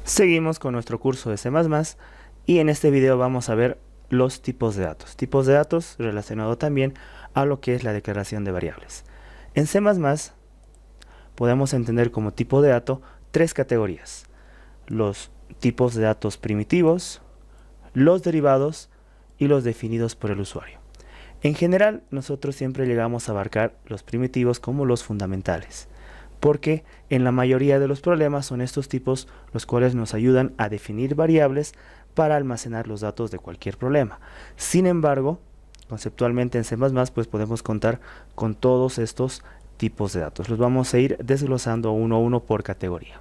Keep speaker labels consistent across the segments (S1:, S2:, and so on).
S1: Seguimos con nuestro curso de C++ y en este video vamos a ver los tipos de datos. Tipos de datos relacionado también a lo que es la declaración de variables. En C++ podemos entender como tipo de dato tres categorías: los tipos de datos primitivos, los derivados y los definidos por el usuario. En general, nosotros siempre llegamos a abarcar los primitivos como los fundamentales, porque en la mayoría de los problemas son estos tipos los cuales nos ayudan a definir variables para almacenar los datos de cualquier problema. Sin embargo, conceptualmente en C++ pues podemos contar con todos estos tipos de datos. Los vamos a ir desglosando uno a uno por categoría.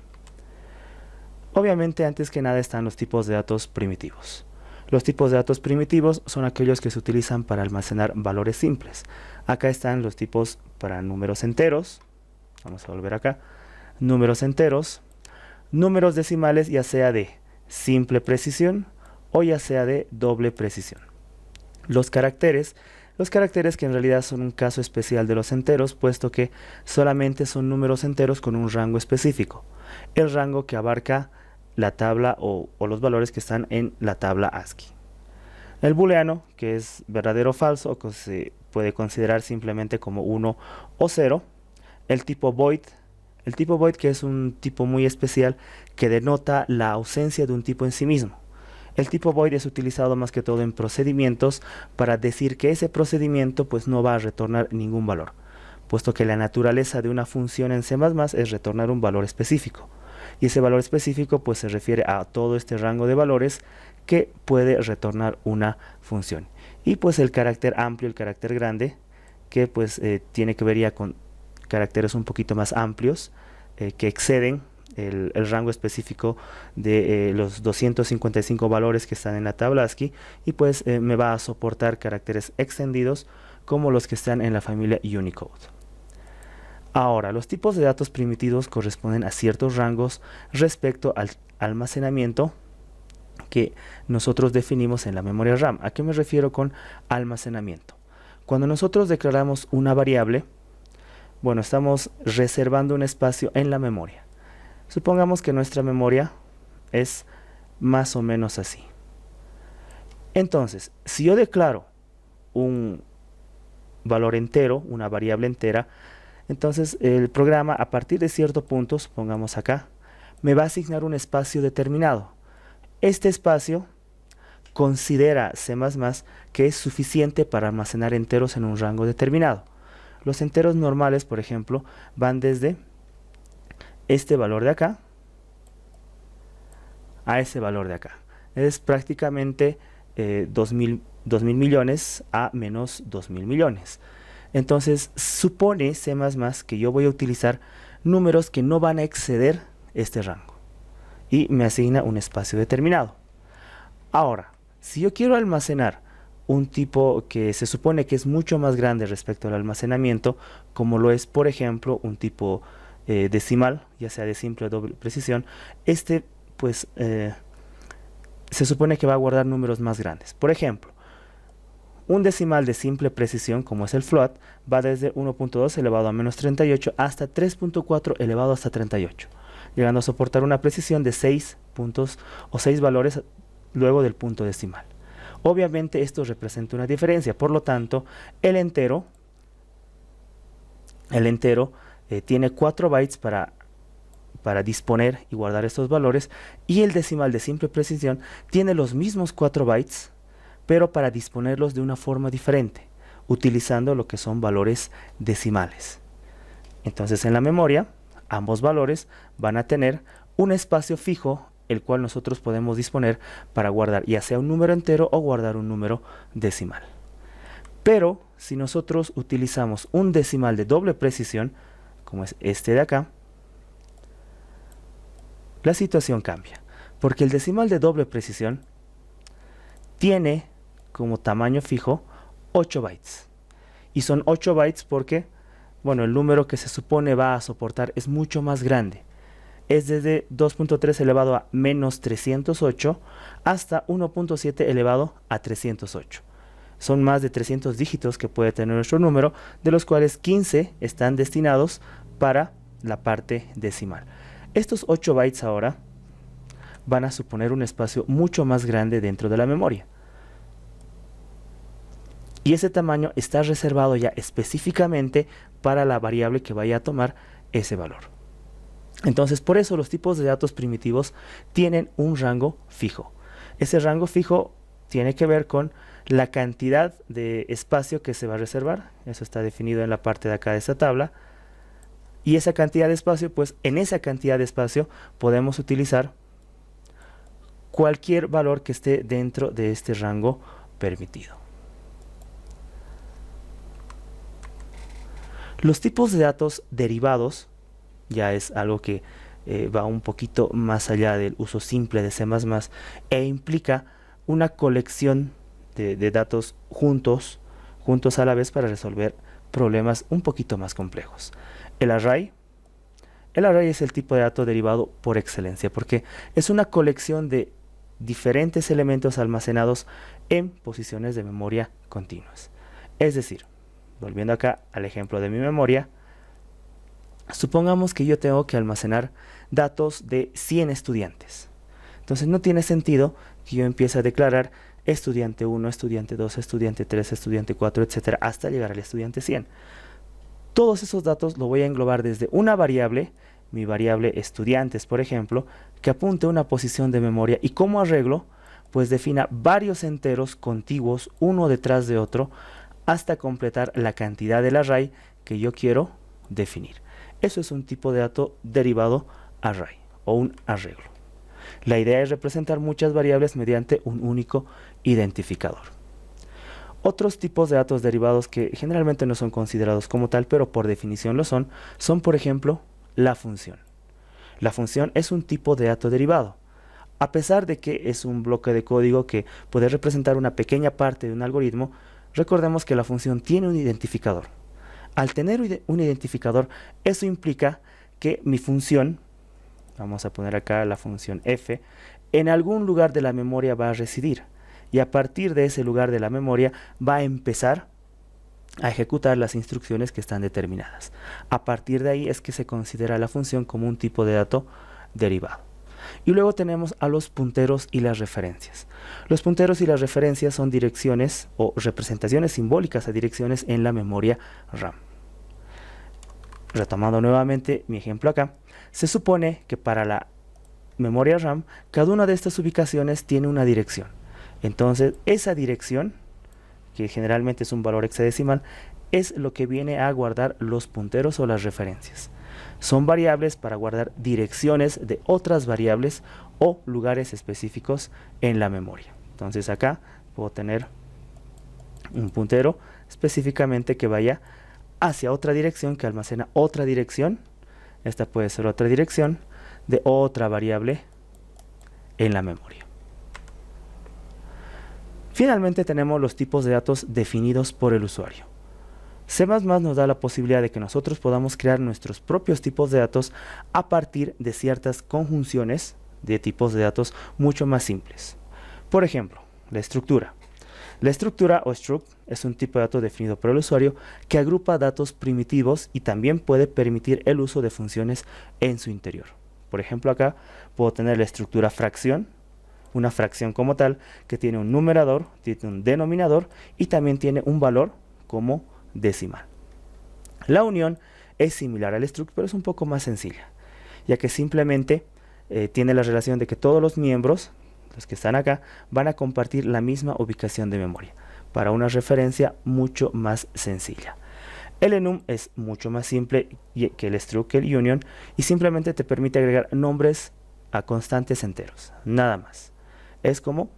S1: Obviamente, antes que nada están los tipos de datos primitivos. Los tipos de datos primitivos son aquellos que se utilizan para almacenar valores simples. Acá están los tipos para números enteros. Vamos a volver acá. Números enteros, números decimales, ya sea de simple precisión o ya sea de doble precisión. Los caracteres que en realidad son un caso especial de los enteros, puesto que solamente son números enteros con un rango específico, el rango que abarca la tabla o los valores que están en la tabla ASCII. El booleano, que es verdadero o falso, o que se puede considerar simplemente como 1 o 0. El tipo void, que es un tipo muy especial que denota la ausencia de un tipo en sí mismo. El tipo void es utilizado más que todo en procedimientos para decir que ese procedimiento pues no va a retornar ningún valor, puesto que la naturaleza de una función en C++ es retornar un valor específico. Y ese valor específico pues se refiere a todo este rango de valores que puede retornar una función. Y pues el carácter amplio, el carácter grande, que pues tiene que ver ya con caracteres un poquito más amplios, que exceden el rango específico de los 255 valores que están en la tabla ASCII, y pues me va a soportar caracteres extendidos como los que están en la familia Unicode. Ahora, los tipos de datos primitivos corresponden a ciertos rangos respecto al almacenamiento que nosotros definimos en la memoria RAM. ¿A qué me refiero con almacenamiento? Cuando nosotros declaramos una variable, bueno, estamos reservando un espacio en la memoria. Supongamos que nuestra memoria es más o menos así. Entonces, si yo declaro un valor entero, una variable entera, entonces el programa, a partir de cierto punto, supongamos acá, me va a asignar un espacio determinado. Este espacio considera C++ que es suficiente para almacenar enteros en un rango determinado. Los enteros normales, por ejemplo, van desde este valor de acá a ese valor de acá. Es prácticamente 2000 millones a menos 2000 millones. Entonces supone C++ que yo voy a utilizar números que no van a exceder este rango y me asigna un espacio determinado. Ahora, si yo quiero almacenar un tipo que se supone que es mucho más grande respecto al almacenamiento, como lo es, por ejemplo, un tipo decimal, ya sea de simple o doble precisión, este pues se supone que va a guardar números más grandes. Por ejemplo, un decimal de simple precisión, como es el float, va desde 1.2 elevado a menos 38 hasta 3.4 elevado hasta 38, llegando a soportar una precisión de 6 puntos o 6 valores luego del punto decimal. Obviamente esto representa una diferencia, por lo tanto el entero tiene 4 bytes para disponer y guardar estos valores, y el decimal de simple precisión tiene los mismos 4 bytes, pero para disponerlos de una forma diferente, utilizando lo que son valores decimales. Entonces en la memoria, ambos valores van a tener un espacio fijo, el cual nosotros podemos disponer para guardar ya sea un número entero o guardar un número decimal. Pero si nosotros utilizamos un decimal de doble precisión, como es este de acá, la situación cambia, porque el decimal de doble precisión tiene como tamaño fijo 8 bytes. Y son 8 bytes porque, bueno, el número que se supone va a soportar es mucho más grande. Es desde 2.3 elevado a menos 308 hasta 1.7 elevado a 308. Son más de 300 dígitos que puede tener nuestro número, de los cuales 15 están destinados para la parte decimal. Estos 8 bytes ahora van a suponer un espacio mucho más grande dentro de la memoria. Y ese tamaño está reservado ya específicamente para la variable que vaya a tomar ese valor. Entonces, por eso los tipos de datos primitivos tienen un rango fijo. Ese rango fijo tiene que ver con la cantidad de espacio que se va a reservar. Eso está definido en la parte de acá de esta tabla. Y esa cantidad de espacio, pues en esa cantidad de espacio podemos utilizar cualquier valor que esté dentro de este rango permitido. Los tipos de datos derivados ya es algo que va un poquito más allá del uso simple de C++ e implica una colección de datos juntos a la vez para resolver problemas un poquito más complejos. El array es el tipo de dato derivado por excelencia porque es una colección de diferentes elementos almacenados en posiciones de memoria continuas. Es decir, volviendo acá al ejemplo de mi memoria, supongamos que yo tengo que almacenar datos de 100 estudiantes. Entonces no tiene sentido que yo empiece a declarar estudiante 1, estudiante 2, estudiante 3, estudiante 4, etcétera, hasta llegar al estudiante 100. Todos esos datos lo voy a englobar desde una variable, mi variable estudiantes, por ejemplo, que apunte a una posición de memoria y como arreglo, pues defina varios enteros contiguos uno detrás de otro hasta completar la cantidad del array que yo quiero definir. Eso es un tipo de dato derivado array o un arreglo. La idea es representar muchas variables mediante un único identificador. Otros tipos de datos derivados que generalmente no son considerados como tal, pero por definición lo son por ejemplo la función. La función es un tipo de dato derivado. A pesar de que es un bloque de código que puede representar una pequeña parte de un algoritmo, recordemos que la función tiene un identificador. Al tener un identificador, eso implica que mi función, vamos a poner acá la función f, en algún lugar de la memoria va a residir. Y a partir de ese lugar de la memoria va a empezar a ejecutar las instrucciones que están determinadas. A partir de ahí es que se considera la función como un tipo de dato derivado. Y luego tenemos a los punteros y las referencias. Los punteros y las referencias son direcciones o representaciones simbólicas a direcciones en la memoria RAM. Retomando nuevamente mi ejemplo acá, se supone que para la memoria RAM, cada una de estas ubicaciones tiene una dirección. Entonces, esa dirección, que generalmente es un valor hexadecimal, es lo que viene a guardar los punteros o las referencias. Son variables para guardar direcciones de otras variables o lugares específicos en la memoria. Entonces acá puedo tener un puntero específicamente que vaya hacia otra dirección, que almacena otra dirección. Esta puede ser otra dirección de otra variable en la memoria. Finalmente tenemos los tipos de datos definidos por el usuario. C++ nos da la posibilidad de que nosotros podamos crear nuestros propios tipos de datos a partir de ciertas conjunciones de tipos de datos mucho más simples. Por ejemplo, la estructura. La estructura o struct es un tipo de dato definido por el usuario que agrupa datos primitivos y también puede permitir el uso de funciones en su interior. Por ejemplo, acá puedo tener la estructura fracción, una fracción como tal que tiene un numerador, tiene un denominador y también tiene un valor como decimal. La unión es similar al struct, pero es un poco más sencilla, ya que simplemente tiene la relación de que todos los miembros, los que están acá, van a compartir la misma ubicación de memoria, para una referencia mucho más sencilla. El enum es mucho más simple que el struct, que el union, y simplemente te permite agregar nombres a constantes enteros, nada más. Es como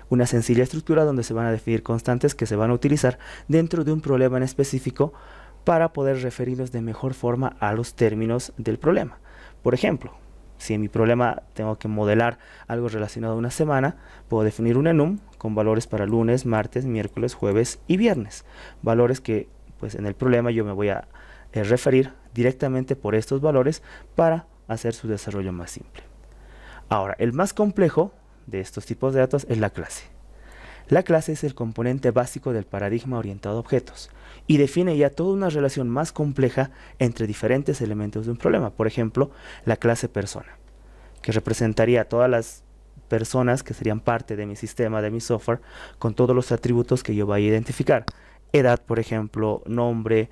S1: una sencilla estructura donde se van a definir constantes que se van a utilizar dentro de un problema en específico para poder referirnos de mejor forma a los términos del problema. Por ejemplo, si en mi problema tengo que modelar algo relacionado a una semana, puedo definir un enum con valores para lunes, martes, miércoles, jueves y viernes. Valores que pues en el problema yo me voy a referir directamente por estos valores para hacer su desarrollo más simple. Ahora, el más complejo de estos tipos de datos es la clase. La clase es el componente básico del paradigma orientado a objetos y define ya toda una relación más compleja entre diferentes elementos de un problema. Por ejemplo, la clase persona. que representaría a todas las personas que serían parte de mi sistema, de mi software, con todos los atributos que yo vaya a identificar. Edad, por ejemplo, nombre,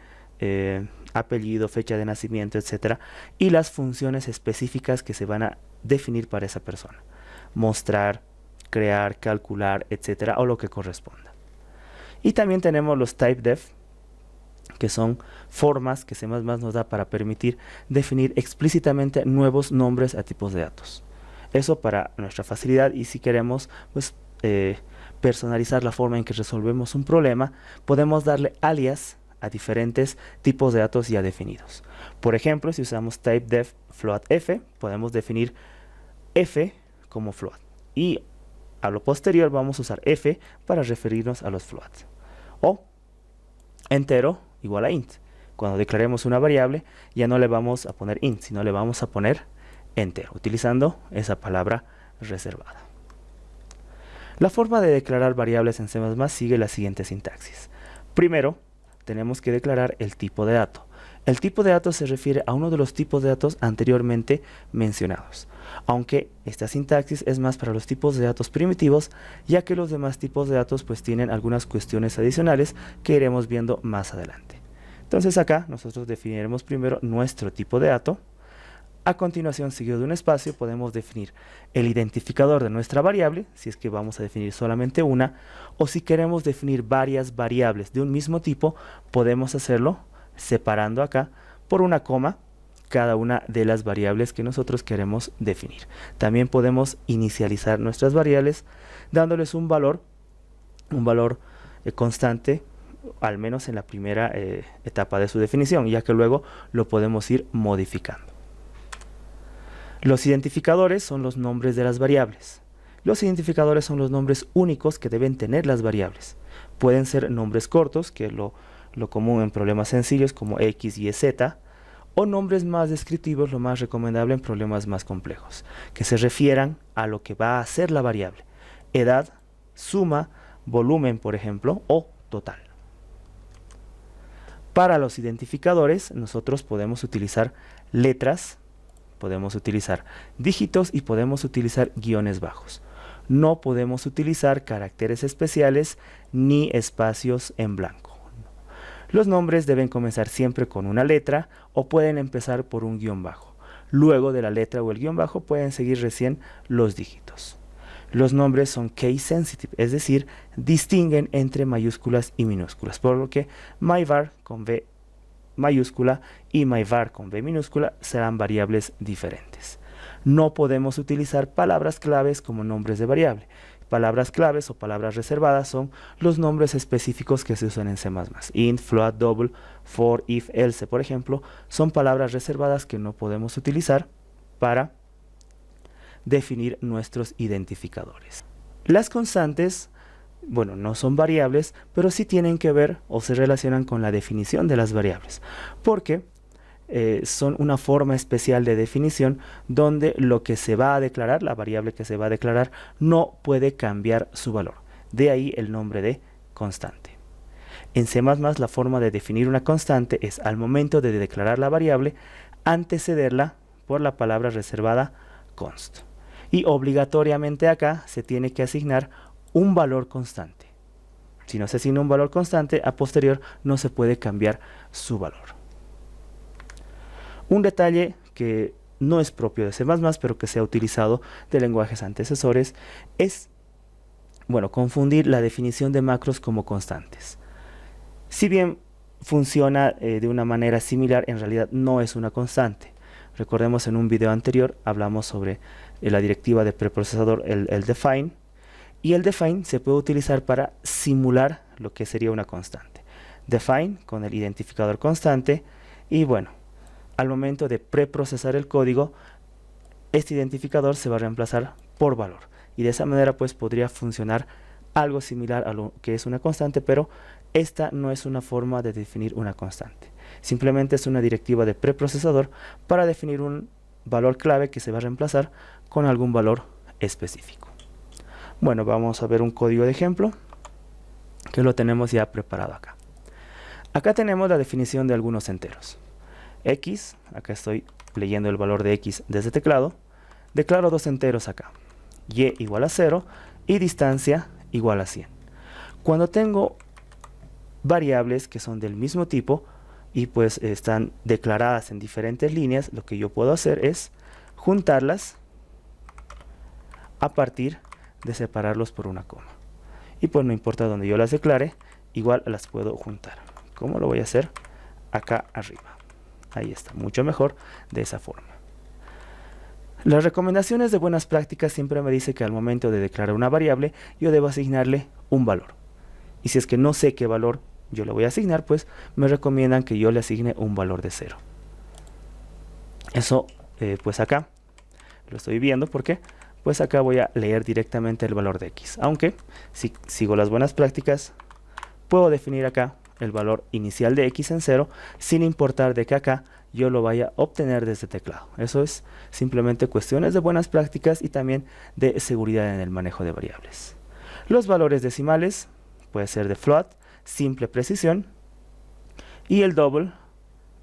S1: apellido, fecha de nacimiento, etcétera, y las funciones específicas que se van a definir para esa persona. Mostrar, crear, calcular, etcétera, o lo que corresponda. Y también tenemos los typedef, que son formas que C++ nos da para permitir definir explícitamente nuevos nombres a tipos de datos. Eso para nuestra facilidad, y si queremos pues, personalizar la forma en que resolvemos un problema, podemos darle alias a diferentes tipos de datos ya definidos. Por ejemplo, si usamos typedef floatf, podemos definir f como float, y a lo posterior vamos a usar f para referirnos a los floats. O entero igual a int. Cuando declaremos una variable, ya no le vamos a poner int, sino le vamos a poner entero, utilizando esa palabra reservada. La forma de declarar variables en C++ sigue la siguiente sintaxis. Primero, tenemos que declarar el tipo de dato. El tipo de dato se refiere a uno de los tipos de datos anteriormente mencionados, aunque esta sintaxis es más para los tipos de datos primitivos, ya que los demás tipos de datos pues tienen algunas cuestiones adicionales que iremos viendo más adelante. Entonces acá nosotros definiremos primero nuestro tipo de dato. A continuación, seguido de un espacio, podemos definir el identificador de nuestra variable, si es que vamos a definir solamente una, o si queremos definir varias variables de un mismo tipo, podemos hacerlo separando acá por una coma cada una de las variables que nosotros queremos definir. También podemos inicializar nuestras variables dándoles un valor constante, al menos en la primera etapa de su definición, ya que luego lo podemos ir modificando. Los identificadores son los nombres de las variables. Los identificadores son los nombres únicos que deben tener las variables. Pueden ser nombres cortos, que es lo común en problemas sencillos como X, Y, Z, o nombres más descriptivos, lo más recomendable en problemas más complejos, que se refieran a lo que va a ser la variable: edad, suma, volumen, por ejemplo, o total. Para los identificadores, nosotros podemos utilizar letras, podemos utilizar dígitos y podemos utilizar guiones bajos. No podemos utilizar caracteres especiales ni espacios en blanco. Los nombres deben comenzar siempre con una letra o pueden empezar por un guión bajo. Luego de la letra o el guión bajo pueden seguir recién los dígitos. Los nombres son case sensitive, es decir, distinguen entre mayúsculas y minúsculas, por lo que myvar con V mayúscula y myvar con V minúscula serán variables diferentes. No podemos utilizar palabras claves como nombres de variable. Palabras claves o palabras reservadas son los nombres específicos que se usan en C++. Int, float, double, for, if, else, por ejemplo, son palabras reservadas que no podemos utilizar para definir nuestros identificadores. Las constantes, bueno, no son variables, pero sí tienen que ver o se relacionan con la definición de las variables, porque son una forma especial de definición donde lo que se va a declarar, la variable que se va a declarar, no puede cambiar su valor. De ahí el nombre de constante. En C++ la forma de definir una constante es, al momento de declarar la variable, antecederla por la palabra reservada const. Y obligatoriamente acá se tiene que asignar un valor constante. Si no se asigna un valor constante, a posterior no se puede cambiar su valor. Un detalle que no es propio de C++, pero que se ha utilizado de lenguajes antecesores, es, bueno, confundir la definición de macros como constantes. Si bien funciona de una manera similar, en realidad no es una constante. Recordemos, en un video anterior hablamos sobre la directiva de preprocesador, el define, y el define se puede utilizar para simular lo que sería una constante. Define con el identificador constante, y bueno, al momento de preprocesar el código, este identificador se va a reemplazar por valor, y de esa manera pues podría funcionar algo similar a lo que es una constante, pero esta no es una forma de definir una constante. Simplemente es una directiva de preprocesador para definir un valor clave que se va a reemplazar con algún valor específico. Bueno, vamos a ver un código de ejemplo que lo tenemos ya preparado acá. Acá tenemos la definición de algunos enteros. X, acá estoy leyendo el valor de X desde teclado, declaro dos enteros acá, y igual a 0 y distancia igual a 100. Cuando tengo variables que son del mismo tipo y pues están declaradas en diferentes líneas, lo que yo puedo hacer es juntarlas a partir de separarlos por una coma. Y pues no importa donde yo las declare, igual las puedo juntar. ¿Cómo lo voy a hacer? Acá arriba. Ahí está, mucho mejor de esa forma. Las recomendaciones de buenas prácticas siempre me dice que al momento de declarar una variable, yo debo asignarle un valor. Y si es que no sé qué valor yo le voy a asignar, pues me recomiendan que yo le asigne un valor de 0. Eso, pues acá lo estoy viendo porque pues acá voy a leer directamente el valor de x. Aunque si sigo las buenas prácticas, puedo definir acá el valor inicial de x en 0 sin importar de que acá yo lo vaya a obtener desde teclado. Eso es simplemente cuestiones de buenas prácticas y también de seguridad en el manejo de variables. Los valores decimales puede ser de float, simple precisión, y el double,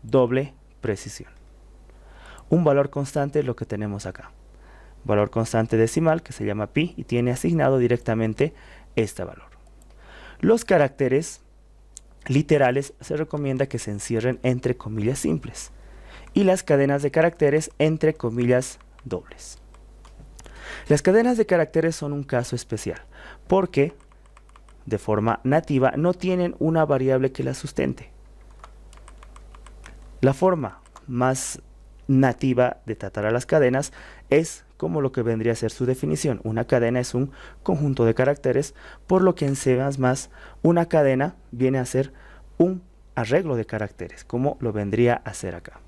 S1: doble precisión. Un valor constante es lo que tenemos acá. Valor constante decimal que se llama pi y tiene asignado directamente este valor. Los caracteres literales se recomienda que se encierren entre comillas simples y las cadenas de caracteres entre comillas dobles. Las cadenas de caracteres son un caso especial porque de forma nativa no tienen una variable que las sustente. La forma más nativa de tratar a las cadenas es como lo que vendría a ser su definición. Una cadena es un conjunto de caracteres, por lo que en C++ una cadena viene a ser un arreglo de caracteres, como lo vendría a ser acá.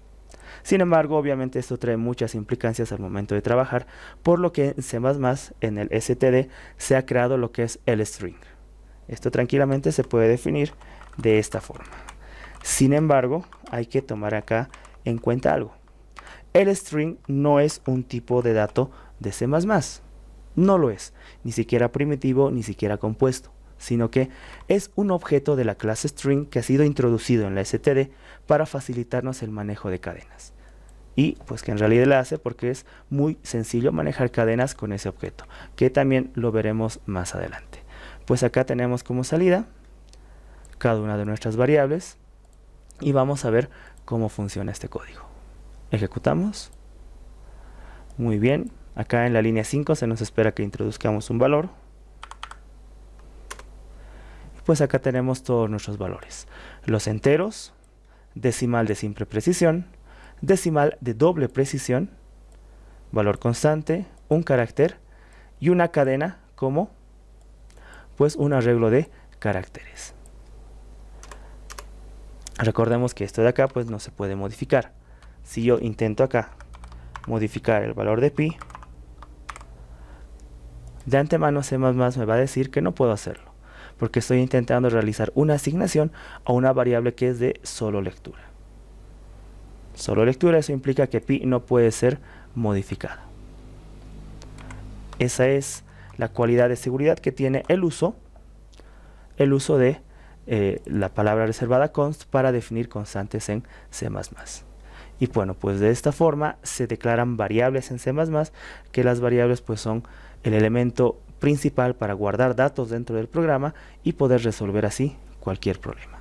S1: Sin embargo, obviamente esto trae muchas implicancias al momento de trabajar, por lo que en C++ en el std se ha creado lo que es el string. Esto tranquilamente se puede definir de esta forma. Sin embargo, hay que tomar acá en cuenta algo. El string no es un tipo de dato de C++. No lo es, ni siquiera primitivo, ni siquiera compuesto, sino que es un objeto de la clase string que ha sido introducido en la std para facilitarnos el manejo de cadenas. Y pues que en realidad la hace porque es muy sencillo manejar cadenas con ese objeto, que también lo veremos más adelante. Pues acá tenemos como salida cada una de nuestras variables y vamos a ver cómo funciona este código. Ejecutamos. Muy bien, acá en la línea 5 se nos espera que introduzcamos un valor. Pues acá tenemos todos nuestros valores. Los enteros, decimal de simple precisión, decimal de doble precisión, valor constante, un carácter y una cadena como pues un arreglo de caracteres. Recordemos que esto de acá pues no se puede modificar. Si yo intento acá modificar el valor de pi, de antemano C++ me va a decir que no puedo hacerlo, porque estoy intentando realizar una asignación a una variable que es de solo lectura. Solo lectura, eso implica que pi no puede ser modificada. Esa es la cualidad de seguridad que tiene el uso de la palabra reservada const para definir constantes en C++. Y bueno, pues de esta forma se declaran variables en C++, que las variables pues son el elemento principal para guardar datos dentro del programa y poder resolver así cualquier problema.